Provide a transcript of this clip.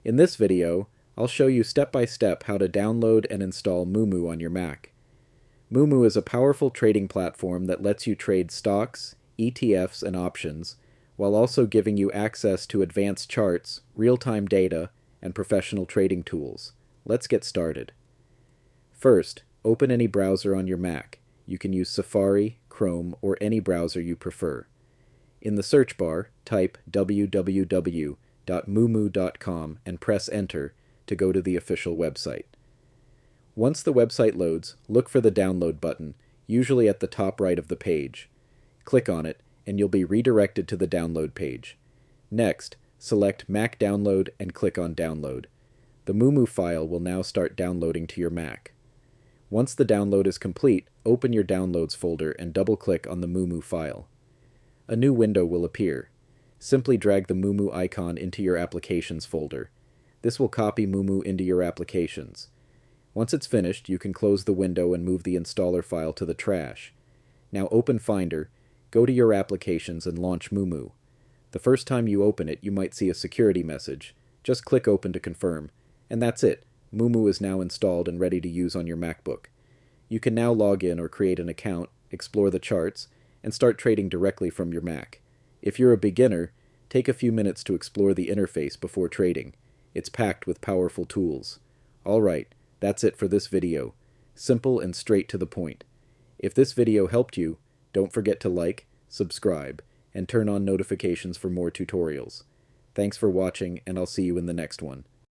In this video, I'll show you step by step how to download and install Moomoo on your Mac. Moomoo is a powerful trading platform that lets you trade stocks, ETFs, and options, while also giving you access to advanced charts, real-time data, and professional trading tools. Let's get started. First, open any browser on your Mac. You can use Safari, Chrome, or any browser you prefer. In the search bar, type www.moomoo.com and press Enter to go to the official website. Once the website loads, look for the download button, usually at the top right of the page. Click on it, and you'll be redirected to the download page. Next, select Mac Download and click on Download. The Moomoo file will now start downloading to your Mac. Once the download is complete, open your Downloads folder and double-click on the Moomoo file. A new window will appear. Simply drag the Moomoo icon into your Applications folder. This will copy Moomoo into your applications. Once it's finished, you can close the window and move the installer file to the trash. Now open Finder, go to your applications and launch Moomoo. The first time you open it, you might see a security message. Just click Open to confirm. And that's it. Moomoo is now installed and ready to use on your MacBook. You can now log in or create an account, explore the charts, and start trading directly from your Mac. If you're a beginner, take a few minutes to explore the interface before trading. It's packed with powerful tools. Alright, that's it for this video. Simple and straight to the point. If this video helped you, don't forget to like, subscribe, and turn on notifications for more tutorials. Thanks for watching, and I'll see you in the next one.